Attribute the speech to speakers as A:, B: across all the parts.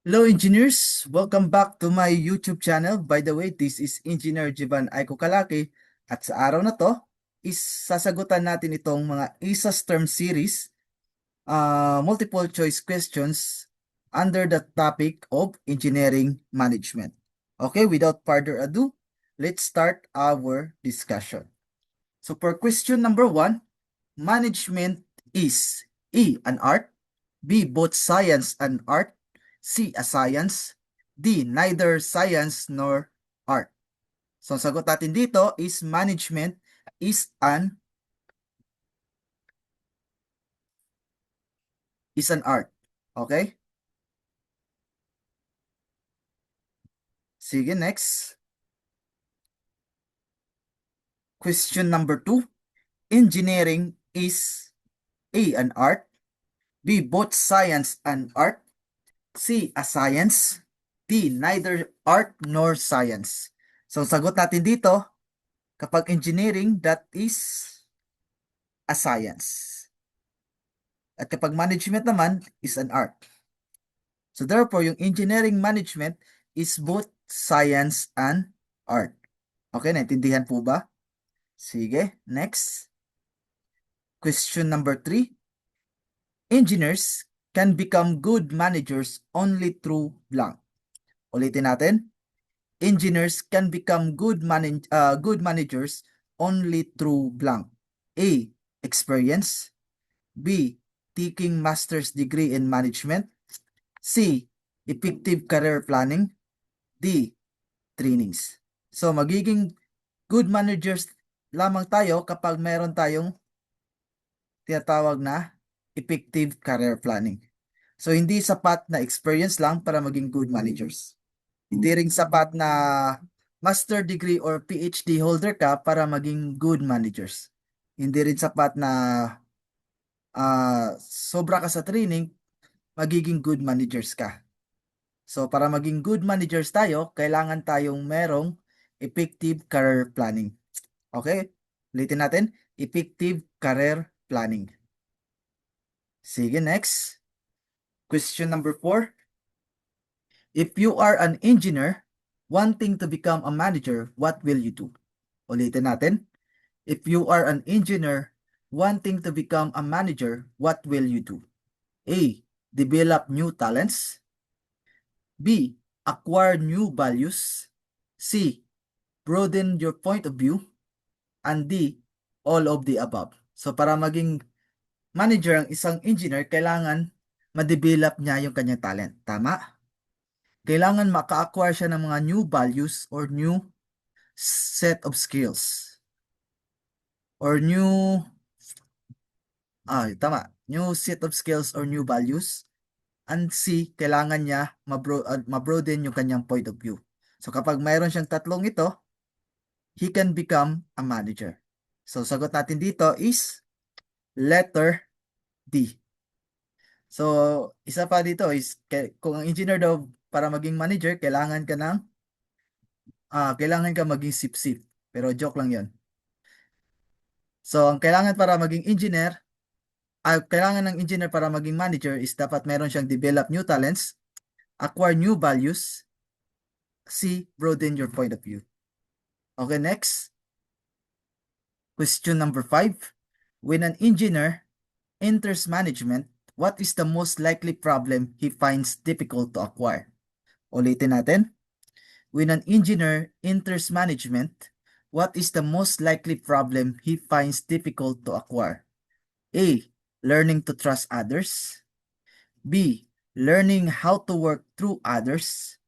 A: Hello engineers, welcome back to my YouTube channel. By the way, this is Engineer Jivan Aiko Kalaki at sa araw na to is sasagutan natin itong mga ISAS term series multiple choice questions under the topic of engineering management. Okay, without further ado, let's start our discussion. So for question number 1, management is A, an art, B, both science and art, C, a science, D, neither science nor art. So ang sagot natin dito is management is an art. Okay? Sige, next. Question number 2. Engineering is A, an art, B, both science and art, C, a science, D, neither art nor science. So ang sagot natin dito, kapag engineering, that is a science. At kapag management naman, is an art. So therefore, yung engineering management is both science and art. Okay, naintindihan po ba? Sige, next. Question number 3. Engineers can become good managers only through blank. Ulitin natin. Engineers can become good managers only through blank. A, experience. B, taking master's degree in management. C, effective career planning. D, trainings. So magiging good managers lamang tayo kapag meron tayong tinatawag na effective career planning. So hindi sapat na experience lang para maging good managers. Hindi rin sapat na master degree or PhD holder ka para maging good managers. Hindi rin sapat na sobra ka sa training, magiging good managers ka. So para maging good managers tayo, kailangan tayong merong effective career planning. Okay? Ulitin natin, effective career planning. Sige, next. Question number 4. If you are an engineer wanting to become a manager, what will you do? Ulitin natin. If you are an engineer wanting to become a manager, what will you do? A, develop new talents. B, acquire new values. C, broaden your point of view. And D, all of the above. So para maging manager ang isang engineer, kailangan ma-develop niya yung kanyang talent. Tama? Kailangan maka-acquire siya ng mga new values or new set of skills. Or new set of skills or new values. And C, kailangan niya ma-broaden yung kanyang point of view. So kapag mayroon siyang tatlong ito, he can become a manager. So sagot natin dito is letter D. So isa pa dito is kung ang engineer daw para maging manager, kailangan ka maging sip-sip. Pero joke lang 'yon. So ang kailangan para maging engineer, kailangan ng engineer para maging manager is dapat meron siyang develop new talents, acquire new values, C, broaden your point of view. Okay, next. Question number 5. When an engineer enters management, what is the most likely problem he finds difficult to acquire? Ulitin natin. When an engineer enters management, what is the most likely problem he finds difficult to acquire? A, learning to trust others. B, learning how to work through others.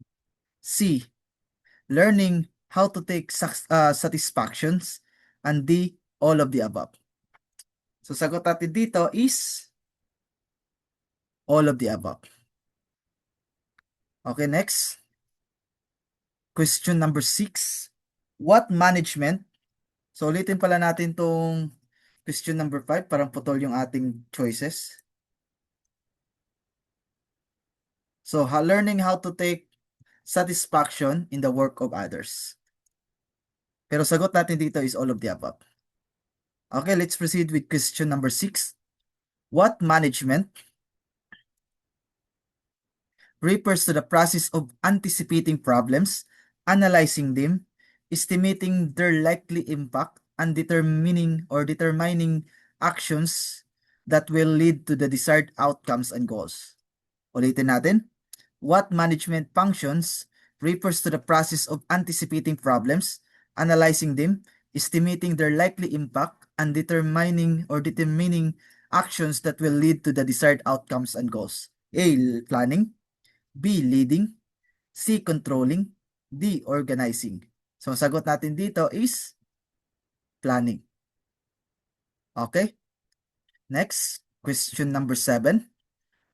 A: C, learning how to take satisfactions. And D, all of the above. So sagot natin dito is all of the above. Okay, next. Question number 6. What management? So ulitin pala natin tong question number 5, parang putol yung ating choices. So learning how to take satisfaction in the work of others. Pero sagot natin dito is all of the above. Okay, let's proceed with question number 6. What management refers to the process of anticipating problems, analyzing them, estimating their likely impact, and determining actions that will lead to the desired outcomes and goals. Ulitin natin. What management functions refers to the process of anticipating problems, analyzing them, estimating their likely impact, and determining actions that will lead to the desired outcomes and goals. A. Planning. B. Leading. C. Controlling. D. Organizing. So, ang sagot natin dito is planning. Okay? Next, question number 7.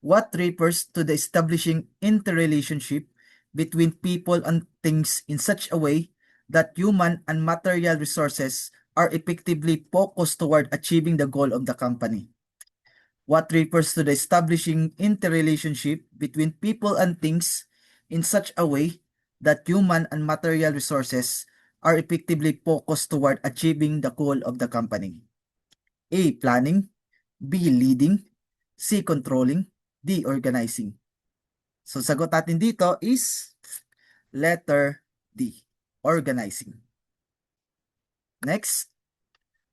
A: What refers to the establishing interrelationship between people and things in such a way that human and material resources are effectively focused toward achieving the goal of the company? What refers to the establishing interrelationship between people and things in such a way that human and material resources are effectively focused toward achieving the goal of the company? A. Planning. B. Leading. C. Controlling. D. Organizing. So, sagot natin dito is letter D. Organizing. Next,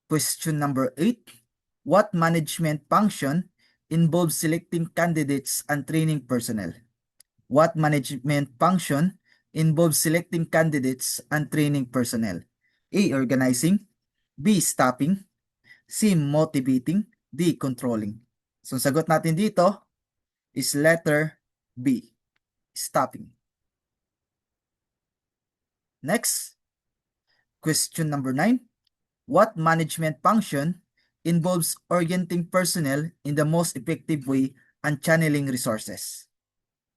A: question number 8. What management function involves selecting candidates and training personnel? What management function involves selecting candidates and training personnel? A. Organizing. B. Staffing. C. Motivating. D. Controlling. So, sagot natin dito is letter B. Staffing. Next, question number 9. What management function involves orienting personnel in the most effective way and channeling resources?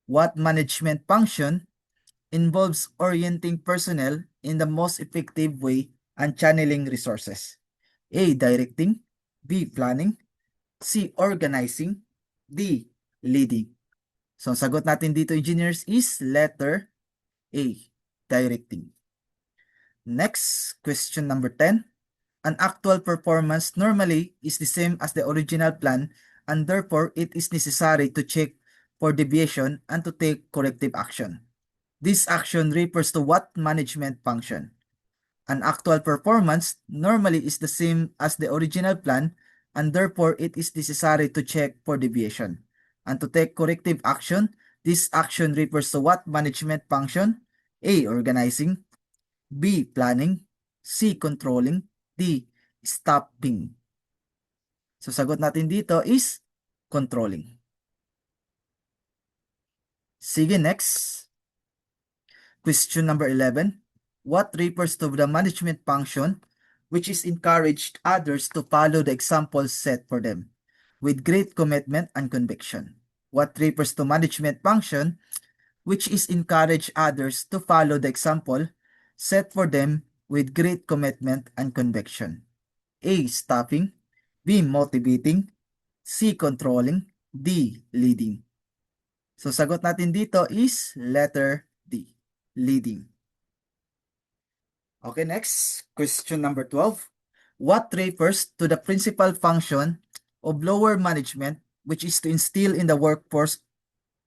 A: What management function involves orienting personnel in the most effective way and channeling resources? A. Directing. B. Planning. C. Organizing. D. Leading. So, ang sagot natin dito, engineers, is letter A. Directing. Next, question number 10. An actual performance normally is the same as the original plan, and therefore it is necessary to check for deviation and to take corrective action. This action refers to what management function? An actual performance normally is the same as the original plan, and therefore it is necessary to check for deviation and to take corrective action. This action refers to what management function? A. Organizing. B. Planning. C. Controlling. D. Stopping. So, sagot natin dito is controlling. Sige, next. Question number 11. What refers to the management function which is encouraged others to follow the example set for them with great commitment and conviction? What refers to management function which is encourage others to follow the example set for them with great commitment and conviction? A. Stopping. B. Motivating. C. Controlling. D. Leading. So, sagot natin dito is letter D. Leading. Okay, next. Question number 12. What refers to the principal function of lower management, which is to instill in the workforce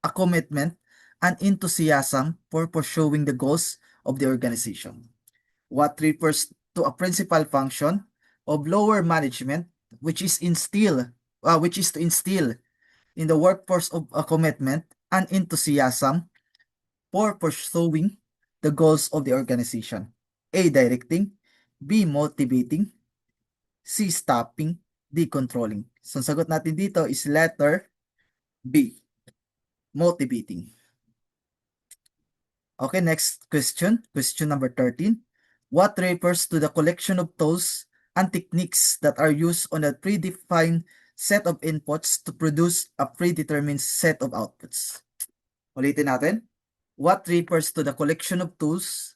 A: a commitment and enthusiasm for pursuing the goals of the organization? What refers to a principal function of lower management, which is to instill in the workforce of a commitment and enthusiasm for pursuing the goals of the organization? A. Directing. B. Motivating. C. Stopping. D. Controlling. So, ang sagot natin dito is letter B. Motivating. Okay, next question. Question number 13. What refers to the collection of tools and techniques that are used on a predefined set of inputs to produce a predetermined set of outputs? Ulitin natin. What refers to the collection of tools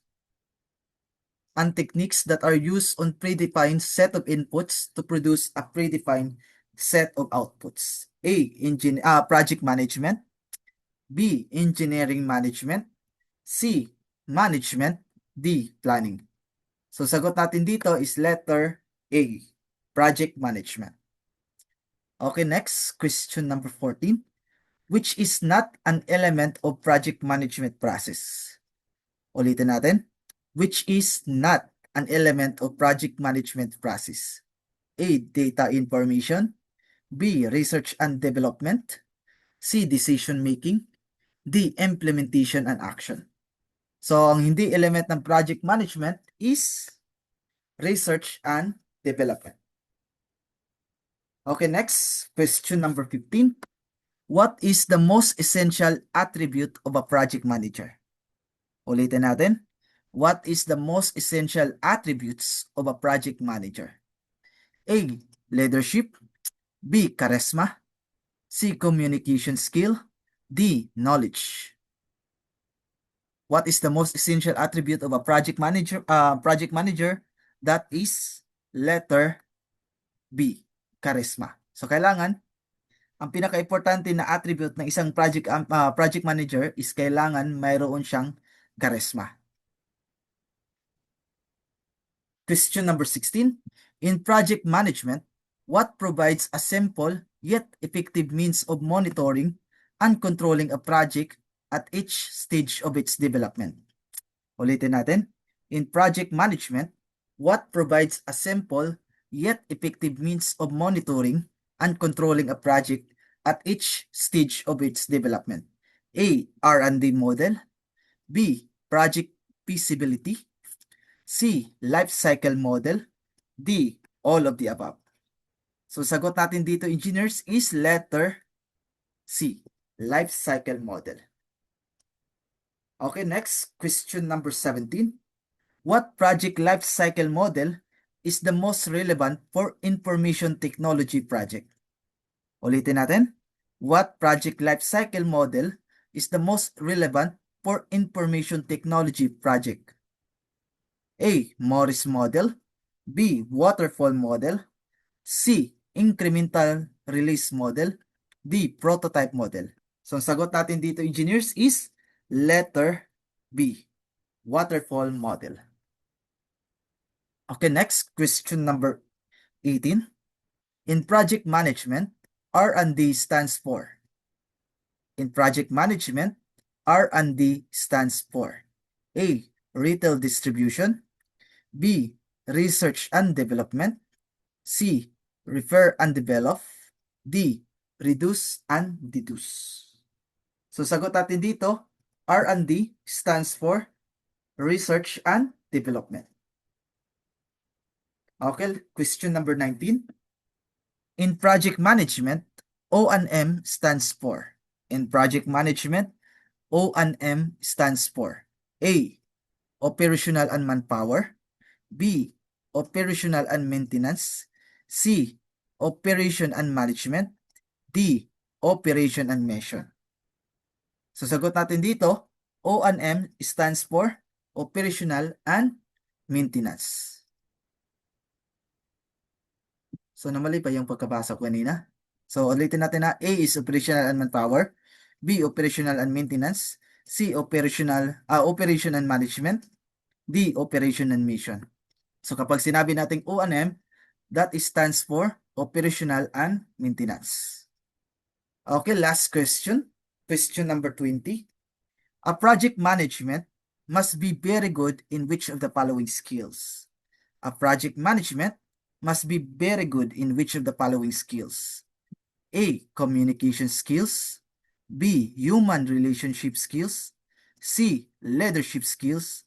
A: and techniques that are used on predefined set of inputs to produce a predefined set of outputs? A. Project management. B. Engineering management. C. Management. D. Planning. So, sagot natin dito is letter A. Project management. Okay, next. Question number 14. which is not an element of project management process. Ulitin natin. Which is not an element of project management process. A. Data information. B. Research and development. C. Decision making. D. Implementation and action. So, ang hindi element ng project management is research and development. Okay, next, question number 15. What is the most essential attribute of a project manager? Ulitin natin. What is the most essential attributes of a project manager? A. Leadership. B. Charisma. C. Communication skill. D. Knowledge. What is the most essential attribute of a project manager? That is letter B. Charisma. So kailangan ang pinaka-importante na attribute ng isang project manager is kailangan mayroon siyang charisma. Question number 16. In project management, what provides a simple yet effective means of monitoring and controlling a project at each stage of its development? Ulitin natin. In project management, what provides a simple yet effective means of monitoring and controlling a project at each stage of its development? A. R&D model. B. Project feasibility. C. Life cycle model. D. All of the above. So sagot natin dito, engineers, is letter C. Life cycle model. Okay, next, question number 17. What project life cycle model is the most relevant for information technology project? Ulitin natin. What project life cycle model is the most relevant for information technology project? A. Morris model. B. Waterfall model. C. Incremental release model. D. Prototype model. So ang sagot natin dito, engineers, is letter B. Waterfall model. Okay, next, question number 18. In project management, R&D stands for. In project management, R&D stands for A. Retail distribution. B. Research and development. C. Refer and develop. D. Reduce and deduce. So sagot natin dito, R&D stands for Research and Development. Okay, question number 19. In project management, O&M stands for. In project management, O&M stands for A. Operational and manpower. B. Operational and maintenance. C. Operation and management. D. Operation and mission. So sagot natin dito, O&M stands for operational and maintenance. So namali pa yung pagkabasa ko kanina. So ulitin natin na A is operational and manpower, B operational and maintenance, C operation and management, D operation and mission. So kapag sinabi nating O&M, that stands for operational and maintenance. Okay, last question. Question number 20. A project management must be very good in which of the following skills? A project management must be very good in which of the following skills? A. Communication skills. B. Human relationship skills. C. Leadership skills.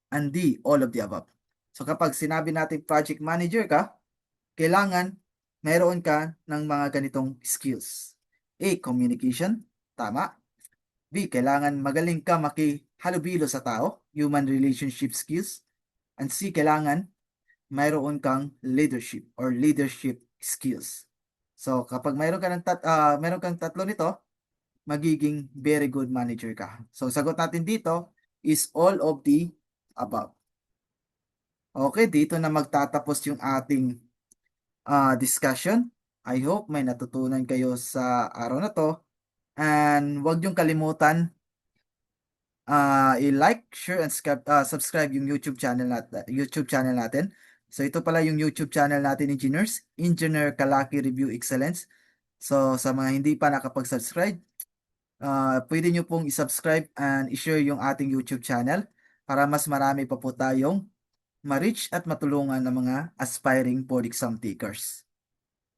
A: And D. All of the above. So kapag sinabi natin project manager ka, kailangan mayroon ka ng mga ganitong skills. A. Communication. Tama. B. Kailangan magaling ka makihalubilo sa tao. Human relationship skills. And C. Kailangan mayroon kang leadership or leadership skills. So kapag mayroon kang tatlo nito, magiging very good manager ka. So sagot natin dito is all of the above. Okay, dito na magtatapos yung ating discussion. I hope may natutunan kayo sa araw na to. And huwag niyong kalimutan i-like, share, and subscribe yung YouTube channel natin. So ito pala yung YouTube channel natin, engineers, Engineer Kalaki Review Excellence. So, sa mga hindi pa nakapag-subscribe, pwede nyo pong i-subscribe and i-share yung ating YouTube channel para mas marami pa po tayong ma-reach at matulungan ng mga aspiring board exam takers.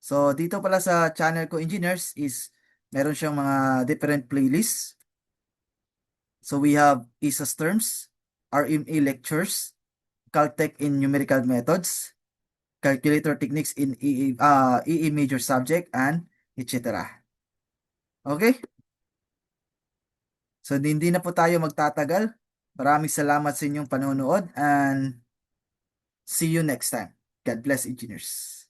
A: So, dito pala sa channel ko, Engineers, is meron siyang mga different playlists. So, we have ISAS terms, RMA lectures, Caltech in numerical methods, calculator techniques in EE major subject, and etc. Okay? So, hindi na po tayo magtatagal. Maraming salamat sa inyong panonood and see you next time. God bless, engineers.